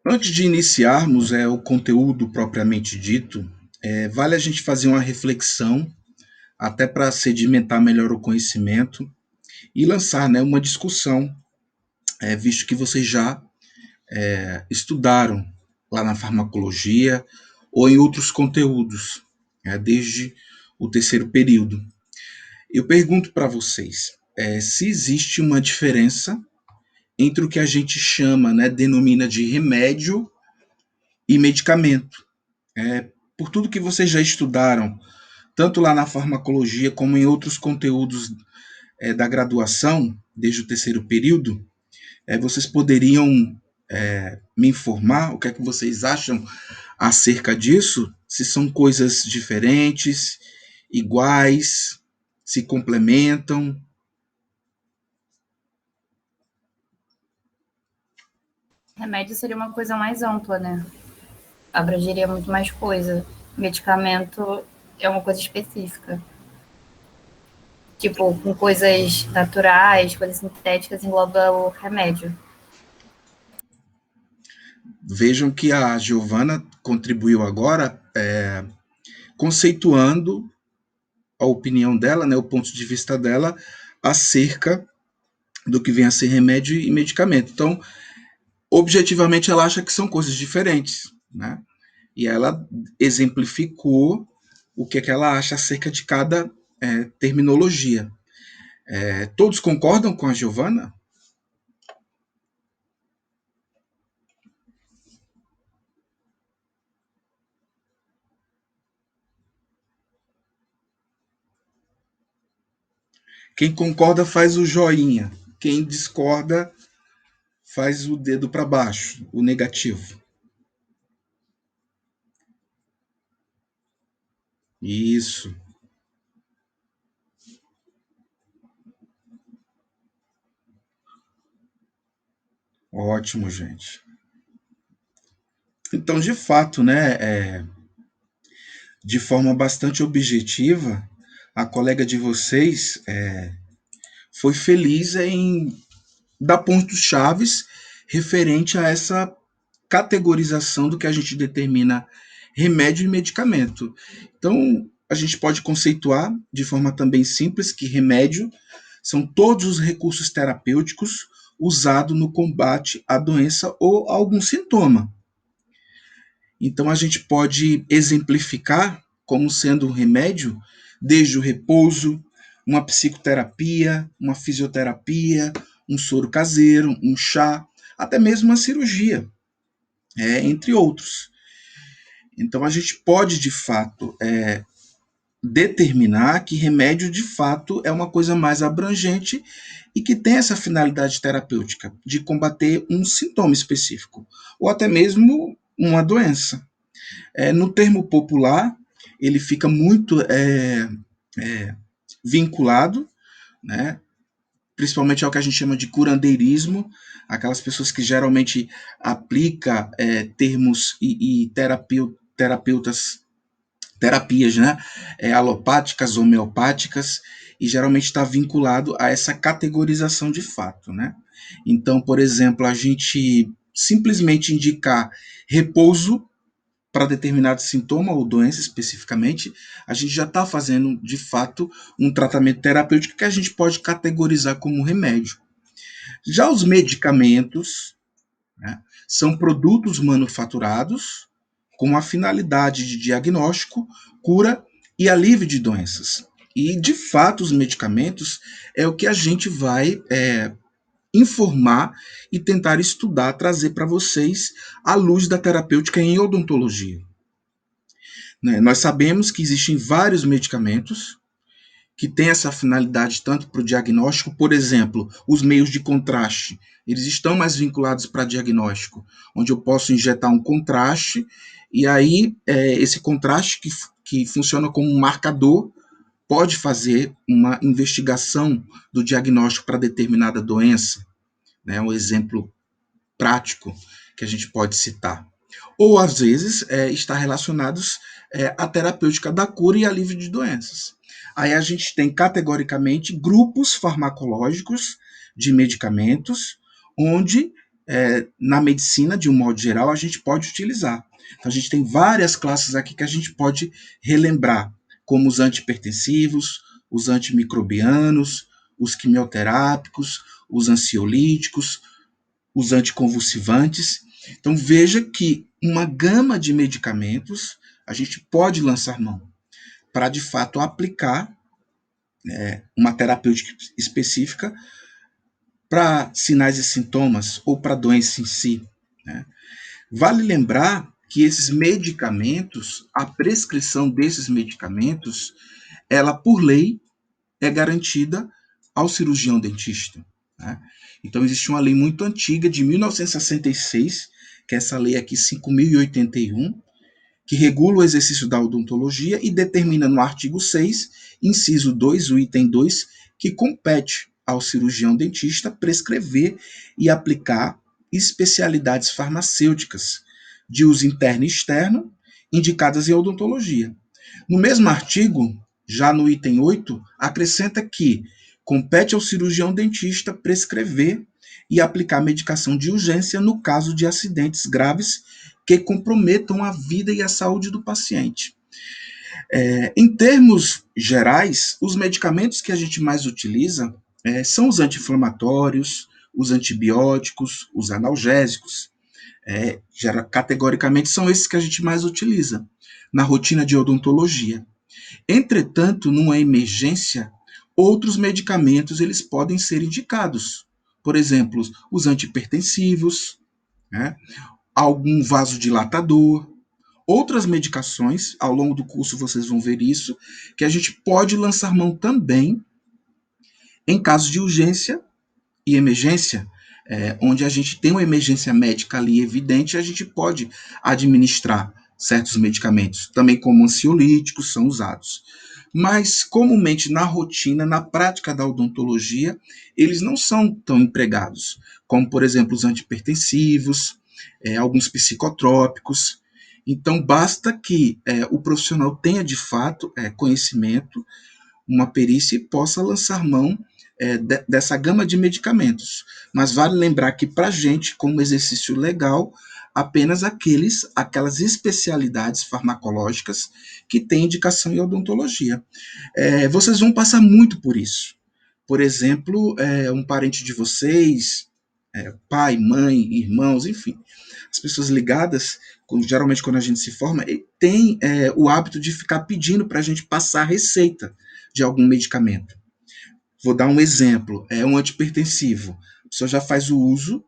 Antes de iniciarmos o conteúdo propriamente dito, vale a gente fazer uma reflexão, até para sedimentar melhor o conhecimento e lançar, né, uma discussão, visto que vocês já estudaram lá na farmacologia ou em outros conteúdos, desde o terceiro período. Eu pergunto para vocês se existe uma diferença entre o que a gente chama, né, denomina de remédio e medicamento. Por tudo que vocês já estudaram, tanto lá na farmacologia como em outros conteúdos da graduação, desde o terceiro período, vocês poderiam me informar o que é que vocês acham acerca disso? Se são coisas diferentes, iguais, se complementam? Remédio seria uma coisa mais ampla, né? Abrangeria muito mais coisa. Medicamento é uma coisa específica. Tipo, com coisas naturais, coisas sintéticas, engloba o remédio. Vejam que a Giovana contribuiu agora conceituando a opinião dela, né, o ponto de vista dela acerca do que vem a ser remédio e medicamento. Então, objetivamente, ela acha que são coisas diferentes, né? E ela exemplificou o que é que ela acha acerca de cada terminologia. Todos concordam com a Giovana? Quem concorda faz o joinha. Quem discorda faz o dedo para baixo, o negativo. Isso. Ótimo, gente. Então, de fato, né, de forma bastante objetiva, a colega de vocês foi feliz em dar pontos chaves referente a essa categorização do que a gente determina remédio e medicamento. Então, a gente pode conceituar de forma também simples que remédio são todos os recursos terapêuticos usados no combate à doença ou a algum sintoma. Então, a gente pode exemplificar como sendo um remédio desde o repouso, uma psicoterapia, uma fisioterapia, um soro caseiro, um chá, até mesmo uma cirurgia, entre outros. Então, a gente pode, de fato, determinar que remédio, de fato, é uma coisa mais abrangente e que tem essa finalidade terapêutica de combater um sintoma específico, ou até mesmo uma doença. No termo popular, ele fica muito vinculado, né, principalmente ao que a gente chama de curandeirismo, aquelas pessoas que geralmente aplicam termos e terapeutas, terapias, né, alopáticas, homeopáticas, e geralmente está vinculado a essa categorização de fato, né? Então, por exemplo, a gente simplesmente indicar repouso para determinado sintoma ou doença especificamente, a gente já está fazendo de fato um tratamento terapêutico que a gente pode categorizar como remédio. Já os medicamentos, né, são produtos manufaturados com a finalidade de diagnóstico, cura e alívio de doenças. E, de fato, os medicamentos é o que a gente vai informar e tentar estudar, trazer para vocês à luz da terapêutica em odontologia. Né? Nós sabemos que existem vários medicamentos que têm essa finalidade tanto para o diagnóstico, por exemplo, os meios de contraste, eles estão mais vinculados para diagnóstico, onde eu posso injetar um contraste e aí esse contraste que funciona como um marcador pode fazer uma investigação do diagnóstico para determinada doença, né? Um exemplo prático que a gente pode citar. Ou, às vezes, está relacionados à terapêutica da cura e alívio de doenças. Aí a gente tem, categoricamente, grupos farmacológicos de medicamentos, onde na medicina, de um modo geral, a gente pode utilizar. Então, a gente tem várias classes aqui que a gente pode relembrar, como os antihipertensivos, os antimicrobianos, os quimioterápicos, os ansiolíticos, os anticonvulsivantes. Então, veja que uma gama de medicamentos a gente pode lançar mão para, de fato, aplicar uma terapêutica específica para sinais e sintomas ou para a doença em si, né? Vale lembrar que esses medicamentos, a prescrição desses medicamentos, ela por lei é garantida ao cirurgião dentista, né? Então existe uma lei muito antiga de 1966, que é essa lei aqui 5081, que regula o exercício da odontologia e determina no artigo 6, inciso 2, o item 2, que compete ao cirurgião dentista prescrever e aplicar especialidades farmacêuticas de uso interno e externo indicadas em odontologia. No mesmo artigo, já no item 8, acrescenta que compete ao cirurgião dentista prescrever e aplicar medicação de urgência no caso de acidentes graves que comprometam a vida e a saúde do paciente. Em termos gerais, os medicamentos que a gente mais utiliza são os anti-inflamatórios, os antibióticos, os analgésicos. Categoricamente, são esses que a gente mais utiliza na rotina de odontologia. Entretanto, numa emergência, outros medicamentos eles podem ser indicados. Por exemplo, os antihipertensivos, né? Algum vasodilatador, outras medicações, ao longo do curso vocês vão ver isso, que a gente pode lançar mão também em caso de urgência e emergência, onde a gente tem uma emergência médica ali evidente, a gente pode administrar certos medicamentos, também como ansiolíticos são usados. Mas comumente na rotina, na prática da odontologia, eles não são tão empregados, como por exemplo os antihipertensivos, alguns psicotrópicos. Então basta que o profissional tenha de fato conhecimento, uma perícia e possa lançar mão dessa gama de medicamentos. Mas vale lembrar que para a gente, como exercício legal, apenas aquelas especialidades farmacológicas que têm indicação em odontologia. Vocês vão passar muito por isso. Por exemplo, um parente de vocês, pai, mãe, irmãos, enfim, as pessoas ligadas, geralmente quando a gente se forma, tem o hábito de ficar pedindo para a gente passar a receita de algum medicamento. Vou dar um exemplo, um antihipertensivo. A pessoa já faz o uso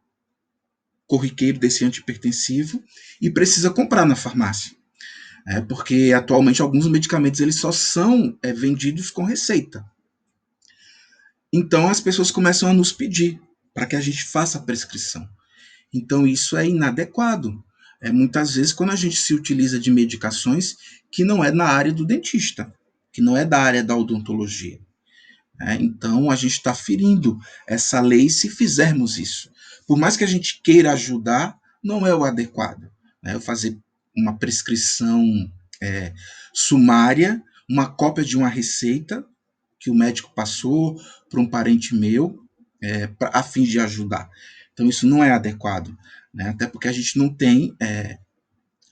corriqueiro desse antihipertensivo e precisa comprar na farmácia. Porque atualmente alguns medicamentos eles só são vendidos com receita. Então as pessoas começam a nos pedir para que a gente faça a prescrição. Então isso é inadequado. Muitas vezes quando a gente se utiliza de medicações que não é na área do dentista, que não é da área da odontologia. Então a gente está ferindo essa lei se fizermos isso. Por mais que a gente queira ajudar, não é o adequado. Eu fazer uma prescrição sumária, uma cópia de uma receita que o médico passou para um parente meu, a fim de ajudar. Então isso não é adequado, né? Até porque a gente não tem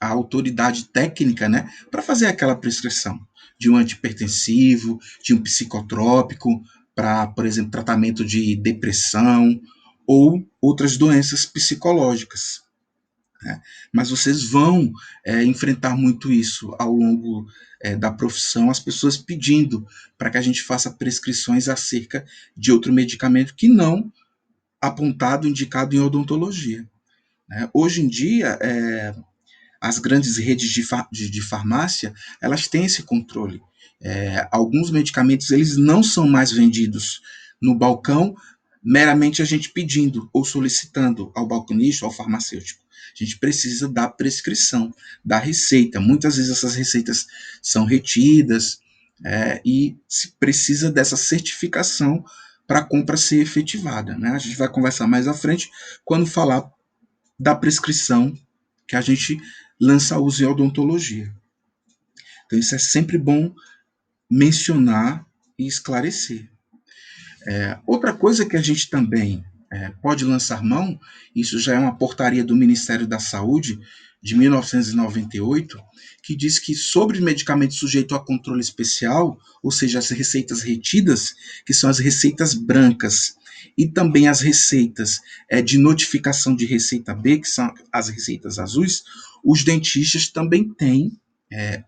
a autoridade técnica, né, para fazer aquela prescrição de um antihipertensivo, de um psicotrópico, para, por exemplo, tratamento de depressão ou outras doenças psicológicas. Né? Mas vocês vão enfrentar muito isso ao longo da profissão, as pessoas pedindo para que a gente faça prescrições acerca de outro medicamento que não apontado, indicado em odontologia. Né? Hoje em dia, as grandes redes de farmácia, elas têm esse controle. Alguns medicamentos eles não são mais vendidos no balcão, meramente a gente pedindo ou solicitando ao balconista ou ao farmacêutico. A gente precisa da prescrição, da receita. Muitas vezes essas receitas são retidas e se precisa dessa certificação para a compra ser efetivada. Né? A gente vai conversar mais à frente quando falar da prescrição que a gente lança uso em odontologia. Então isso é sempre bom mencionar e esclarecer. Outra coisa que a gente também pode lançar mão, isso já é uma portaria do Ministério da Saúde de 1998, que diz que sobre medicamentos sujeitos a controle especial, ou seja, as receitas retidas, que são as receitas brancas, e também as receitas de notificação de receita B, que são as receitas azuis, os dentistas também têm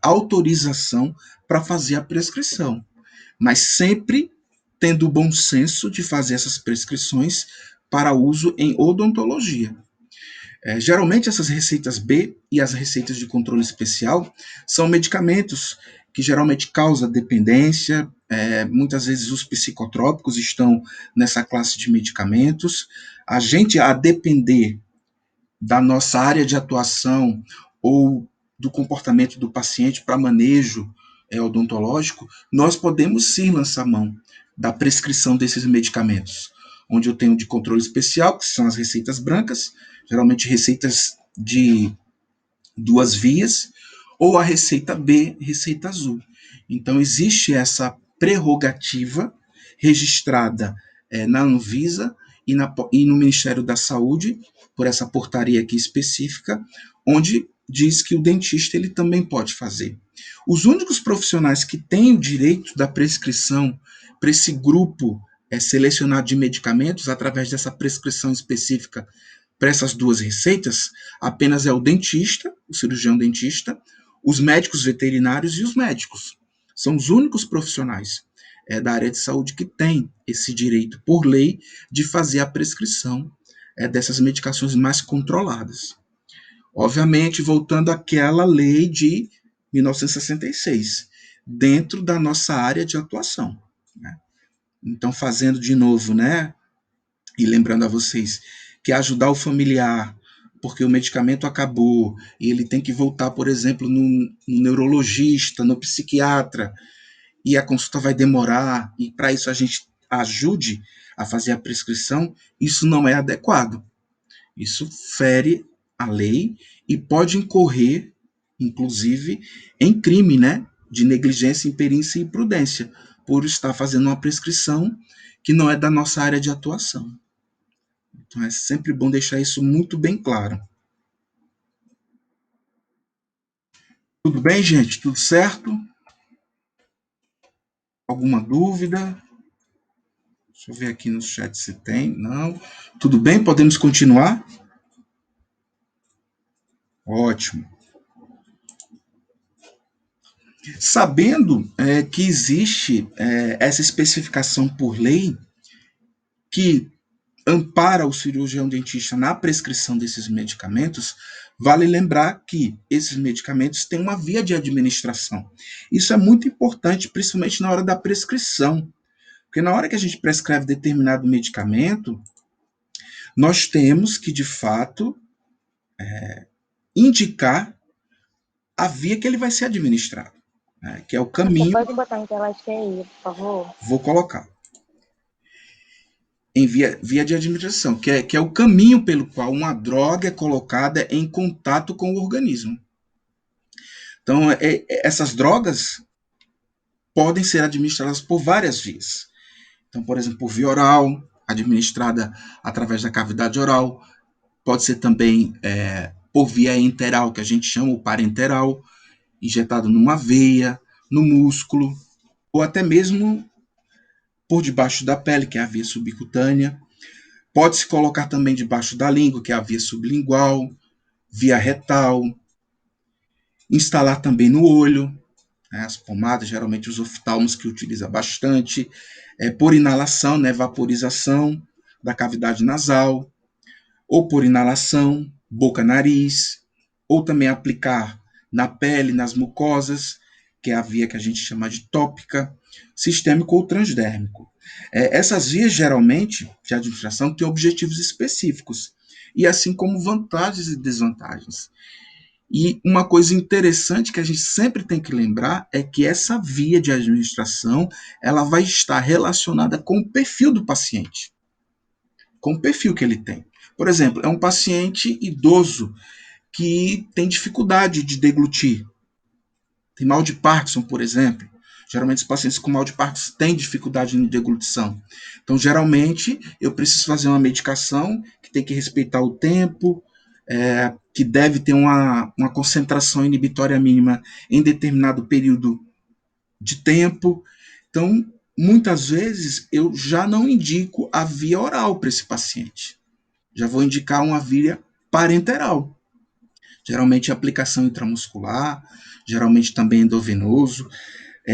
autorização para fazer a prescrição, mas sempre tendo o bom senso de fazer essas prescrições para uso em odontologia. Geralmente, essas receitas B e as receitas de controle especial são medicamentos que geralmente causam dependência. Muitas vezes, os psicotrópicos estão nessa classe de medicamentos. A gente, a depender da nossa área de atuação ou do comportamento do paciente para manejo odontológico, nós podemos sim lançar mão da prescrição desses medicamentos, onde eu tenho de controle especial, que são as receitas brancas, geralmente receitas de 2 vias, ou a receita B, receita azul. Então, existe essa prerrogativa registrada na Anvisa e no Ministério da Saúde, por essa portaria aqui específica, onde diz que o dentista ele também pode fazer. Os únicos profissionais que têm o direito da prescrição para esse grupo selecionado de medicamentos, através dessa prescrição específica para essas 2 receitas, apenas é o dentista, o cirurgião dentista, os médicos veterinários e os médicos. São os únicos profissionais da área de saúde que têm esse direito, por lei, de fazer a prescrição dessas medicações mais controladas. Obviamente, voltando àquela lei de 1966, dentro da nossa área de atuação. Né? Então, fazendo de novo, né? E lembrando a vocês que ajudar o familiar, porque o medicamento acabou, e ele tem que voltar, por exemplo, no neurologista, no psiquiatra, e a consulta vai demorar, e para isso a gente ajude a fazer a prescrição, isso não é adequado. Isso fere a lei e pode incorrer, inclusive, em crime, né? De negligência, imperícia e imprudência, por estar fazendo uma prescrição que não é da nossa área de atuação. Então é sempre bom deixar isso muito bem claro. Tudo bem, gente? Tudo certo? Alguma dúvida? Deixa eu ver aqui no chat se tem. Não. Tudo bem? Podemos continuar? Ótimo. Sabendo que existe essa especificação por lei que ampara o cirurgião dentista na prescrição desses medicamentos, vale lembrar que esses medicamentos têm uma via de administração. Isso é muito importante, principalmente na hora da prescrição. Porque na hora que a gente prescreve determinado medicamento, nós temos que, de fato, indicar a via que ele vai ser administrado, né, que é o caminho. Você pode botar em tela cheia, por favor? Vou colocar. Em via de administração, que é o caminho pelo qual uma droga é colocada em contato com o organismo. Então, essas drogas podem ser administradas por várias vias. Então, por exemplo, por via oral, administrada através da cavidade oral, pode ser também por via enteral, que a gente chama o parenteral, injetado numa veia, no músculo, ou até mesmo por debaixo da pele, que é a via subcutânea. Pode-se colocar também debaixo da língua, que é a via sublingual, via retal. Instalar também no olho, né, as pomadas, geralmente os oftalmos que utiliza bastante. Por inalação, né, vaporização da cavidade nasal, ou por inalação, boca-nariz, ou também aplicar na pele, nas mucosas, que é a via que a gente chama de tópica, sistêmico ou transdérmico. Essas vias, geralmente, de administração, têm objetivos específicos, e assim como vantagens e desvantagens. E uma coisa interessante que a gente sempre tem que lembrar é que essa via de administração ela vai estar relacionada com o perfil do paciente, com o perfil que ele tem. Por exemplo, é um paciente idoso que tem dificuldade de deglutir, tem mal de Parkinson, por exemplo. Geralmente os pacientes com mal de Parkinson têm dificuldade de deglutição. Então, geralmente, eu preciso fazer uma medicação que tem que respeitar o tempo, que deve ter uma concentração inibitória mínima em determinado período de tempo. Então, muitas vezes, eu já não indico a via oral para esse paciente. Já vou indicar uma via parenteral. Geralmente aplicação intramuscular, geralmente também endovenoso.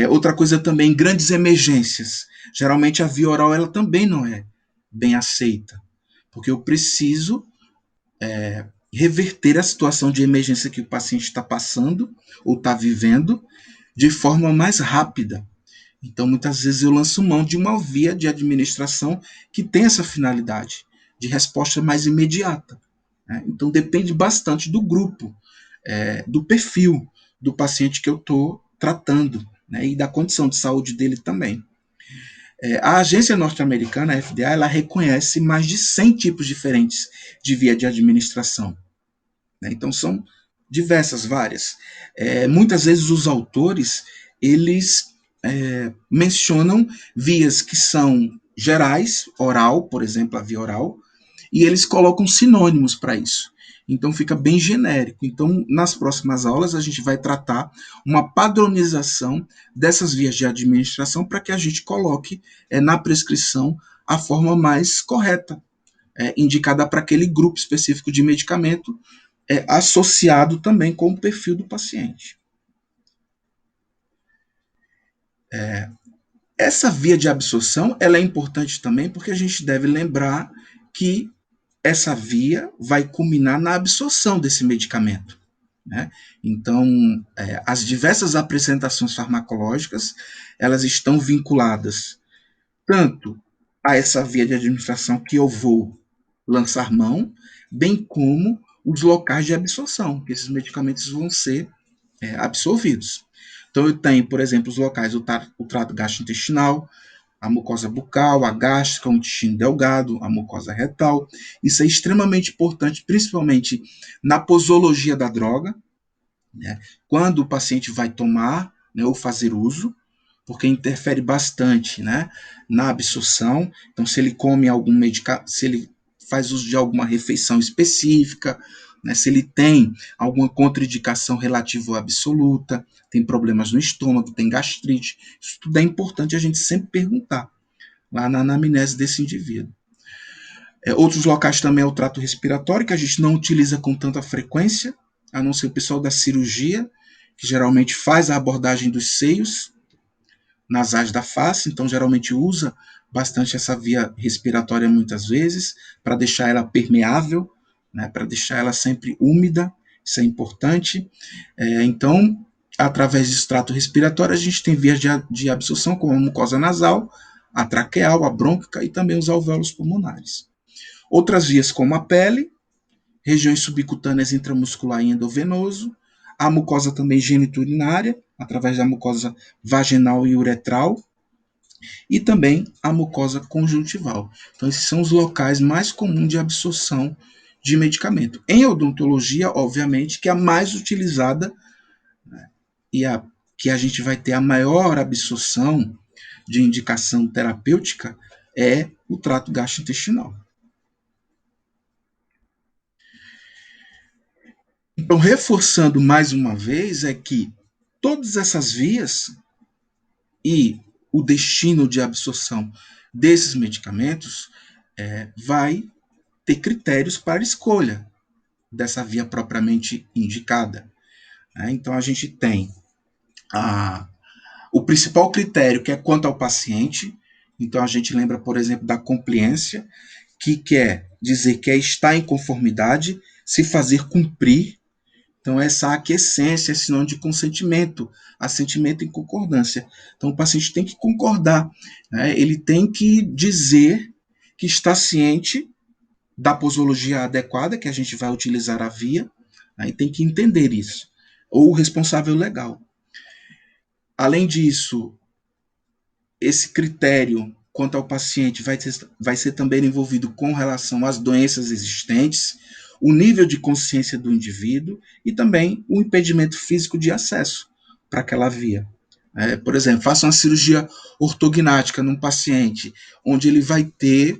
Outra coisa também, grandes emergências. Geralmente a via oral ela também não é bem aceita, porque eu preciso reverter a situação de emergência que o paciente está passando ou está vivendo de forma mais rápida. Então, muitas vezes eu lanço mão de uma via de administração que tem essa finalidade de resposta mais imediata. Né? Então, depende bastante do grupo, do perfil do paciente que eu estou tratando, né? E da condição de saúde dele também. A agência norte-americana, a FDA, ela reconhece mais de 100 tipos diferentes de via de administração. Né? Então, são diversas, várias. Muitas vezes os autores, eles mencionam vias que são gerais, oral, por exemplo, a via oral, e eles colocam sinônimos para isso. Então fica bem genérico. Então, nas próximas aulas, a gente vai tratar uma padronização dessas vias de administração para que a gente coloque na prescrição a forma mais correta, indicada para aquele grupo específico de medicamento, associado também com o perfil do paciente. Essa via de absorção ela é importante também porque a gente deve lembrar que essa via vai culminar na absorção desse medicamento. Né? Então, as diversas apresentações farmacológicas, elas estão vinculadas tanto a essa via de administração que eu vou lançar mão, bem como os locais de absorção, que esses medicamentos vão ser absorvidos. Então, eu tenho, por exemplo, os locais o trato gastrointestinal, a mucosa bucal, a gástrica, o intestino delgado, a mucosa retal. Isso é extremamente importante, principalmente na posologia da droga, né? Quando o paciente vai tomar, né, ou fazer uso, porque interfere bastante, né, na absorção. Então, se ele come algum medicamento, se ele faz uso de alguma refeição específica, né, se ele tem alguma contraindicação relativa à absoluta, tem problemas no estômago, tem gastrite, isso tudo é importante a gente sempre perguntar lá na anamnese desse indivíduo. Outros locais também é o trato respiratório, que a gente não utiliza com tanta frequência, a não ser o pessoal da cirurgia, que geralmente faz a abordagem dos seios nasais da face, então geralmente usa bastante essa via respiratória muitas vezes, para deixar ela permeável, né, para deixar ela sempre úmida, isso é importante. Então, através do trato respiratório, a gente tem vias de absorção, como a mucosa nasal, a traqueal, a brônquica e também os alvéolos pulmonares. Outras vias, como a pele, regiões subcutâneas intramuscular e endovenoso, a mucosa também geniturinária, através da mucosa vaginal e uretral, e também a mucosa conjuntival. Então, esses são os locais mais comuns de absorção de medicamento. Em odontologia, obviamente, que é a mais utilizada, né, e a que a gente vai ter a maior absorção de indicação terapêutica é o trato gastrointestinal. Então, reforçando mais uma vez, é que todas essas vias e o destino de absorção desses medicamentos vai ter critérios para escolha dessa via propriamente indicada. Né? Então, a gente tem o principal critério, que é quanto ao paciente. Então, a gente lembra, por exemplo, da compliência, que quer dizer que é estar em conformidade, se fazer cumprir. Então, essa aquiescência é sinônimo de consentimento, assentimento em concordância. Então, o paciente tem que concordar, né? Ele tem que dizer que está ciente da posologia adequada, que a gente vai utilizar a via, né? E tem que entender isso, ou o responsável legal. Além disso, esse critério quanto ao paciente vai ser também envolvido com relação às doenças existentes, o nível de consciência do indivíduo e também o impedimento físico de acesso para aquela via. Por exemplo, faça uma cirurgia ortognática num paciente, onde ele vai ter,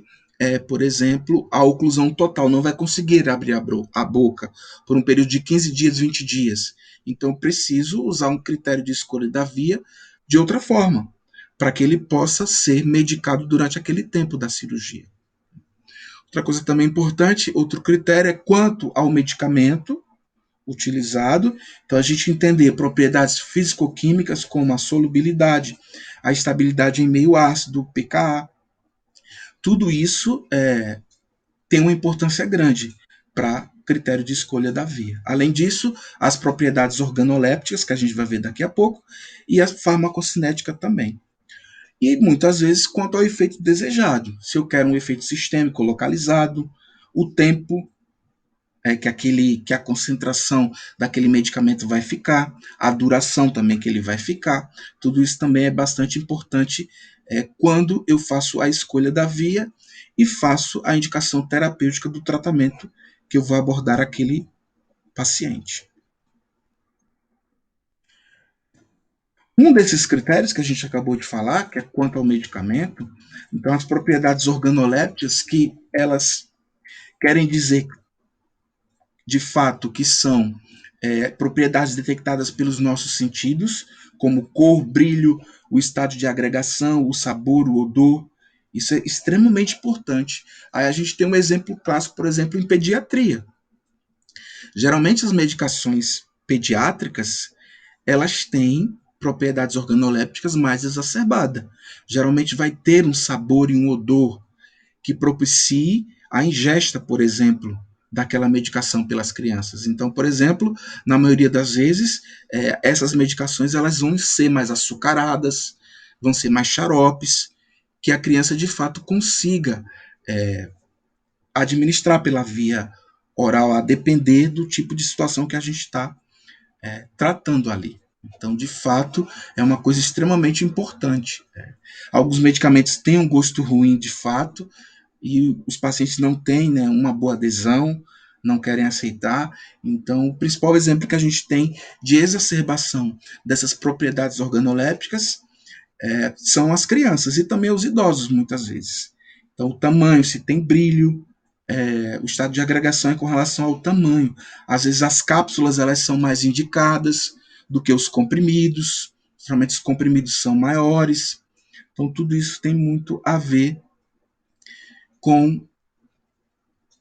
por exemplo, a oclusão total, não vai conseguir abrir a boca por um período de 15 dias, 20 dias. Então, eu preciso usar um critério de escolha da via de outra forma, para que ele possa ser medicado durante aquele tempo da cirurgia. Outra coisa também importante, outro critério é quanto ao medicamento utilizado. Então, a gente entender propriedades físico-químicas como a solubilidade, a estabilidade em meio ácido, pKa. Tudo isso tem uma importância grande para critério de escolha da via. Além disso, as propriedades organolépticas, que a gente vai ver daqui a pouco, e a farmacocinética também. E muitas vezes quanto ao efeito desejado. Se eu quero um efeito sistêmico localizado, o tempo que a concentração daquele medicamento vai ficar, a duração também que ele vai ficar, tudo isso também é bastante importante quando eu faço a escolha da via e faço a indicação terapêutica do tratamento que eu vou abordar aquele paciente. Um desses critérios que a gente acabou de falar, que é quanto ao medicamento, então as propriedades organolépticas, que elas querem dizer de fato que são propriedades detectadas pelos nossos sentidos, como cor, brilho, o estado de agregação, o sabor, o odor. Isso é extremamente importante. Aí a gente tem um exemplo clássico, por exemplo, em pediatria. Geralmente as medicações pediátricas, elas têm propriedades organolépticas mais exacerbadas. Geralmente vai ter um sabor e um odor que propicie a ingesta, por exemplo, daquela medicação pelas crianças. Então, por exemplo, na maioria das vezes, essas medicações elas vão ser mais açucaradas, vão ser mais xaropes, que a criança de fato consiga administrar pela via oral, a depender do tipo de situação que a gente está tratando ali. Então, de fato, é uma coisa extremamente importante. Alguns medicamentos têm um gosto ruim, de fato, e os pacientes não têm, né, uma boa adesão, não querem aceitar. Então, o principal exemplo que a gente tem de exacerbação dessas propriedades organolépticas são as crianças e também os idosos, muitas vezes. Então, o tamanho, se tem brilho, o estado de agregação é com relação ao tamanho. Às vezes, as cápsulas elas são mais indicadas do que os comprimidos. Geralmente, os comprimidos são maiores. Então, tudo isso tem muito a ver com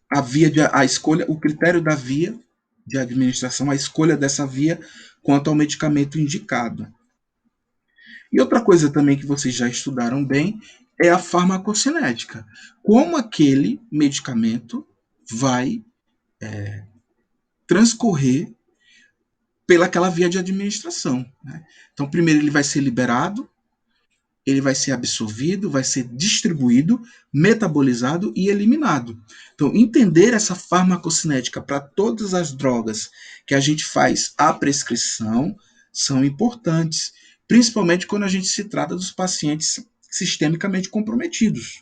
a escolha, o critério da via de administração, a escolha dessa via quanto ao medicamento indicado. E outra coisa também que vocês já estudaram bem é a farmacocinética. Como aquele medicamento vai transcorrer pelaquela via de administração. Né? Então, primeiro ele vai ser liberado, ele vai ser absorvido, vai ser distribuído, metabolizado e eliminado. Então, entender essa farmacocinética para todas as drogas que a gente faz a prescrição são importantes, principalmente quando a gente se trata dos pacientes sistemicamente comprometidos,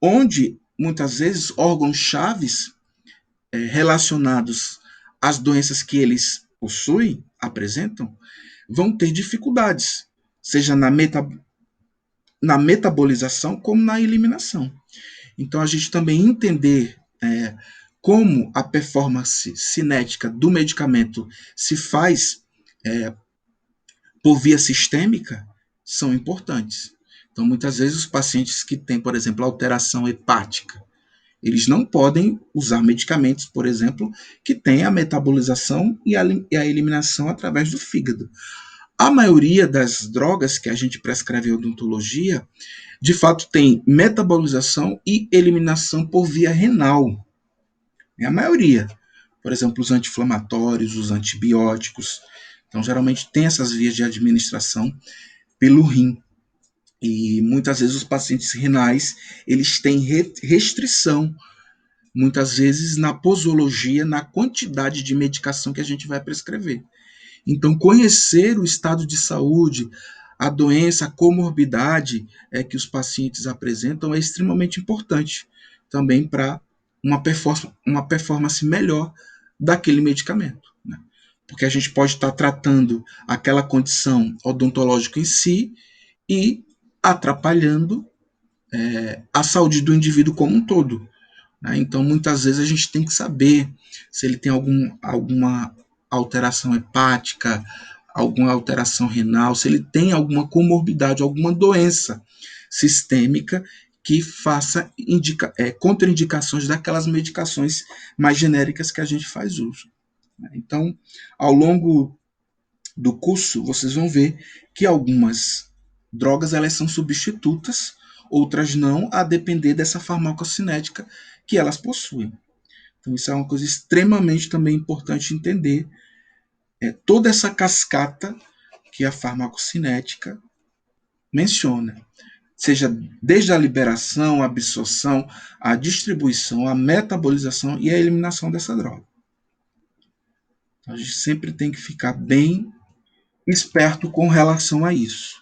onde muitas vezes órgãos chaves relacionados às doenças que eles possuem, apresentam, vão ter dificuldades, seja na metabolização como na eliminação. Então, a gente também entender como a performance cinética do medicamento se faz por via sistêmica são importantes. Então, muitas vezes, os pacientes que têm, por exemplo, alteração hepática, eles não podem usar medicamentos, por exemplo, que têm a metabolização e a eliminação através do fígado. A maioria das drogas que a gente prescreve em odontologia, de fato, tem metabolização e eliminação por via renal. É a maioria. Por exemplo, os anti-inflamatórios, os antibióticos. Então, geralmente tem essas vias de administração pelo rim. E muitas vezes os pacientes renais, eles têm restrição, muitas vezes na posologia, na quantidade de medicação que a gente vai prescrever. Então, conhecer o estado de saúde, a doença, a comorbidade que os pacientes apresentam é extremamente importante também para uma performance melhor daquele medicamento. Né? porque a gente pode estar tratando aquela condição odontológica em si e atrapalhando a saúde do indivíduo como um todo. Né? Então, muitas vezes a gente tem que saber se ele tem alguma alteração hepática, alguma alteração renal, se ele tem alguma comorbidade, alguma doença sistêmica que faça contraindicações daquelas medicações mais genéricas que a gente faz uso. Então, ao longo do curso, vocês vão ver que algumas drogas elas são substitutas, outras não, a depender dessa farmacocinética que elas possuem. Então, isso é uma coisa extremamente também importante entender. Toda essa cascata que a farmacocinética menciona, seja desde a liberação, a absorção, a distribuição, a metabolização e a eliminação dessa droga. Então, a gente sempre tem que ficar bem esperto com relação a isso.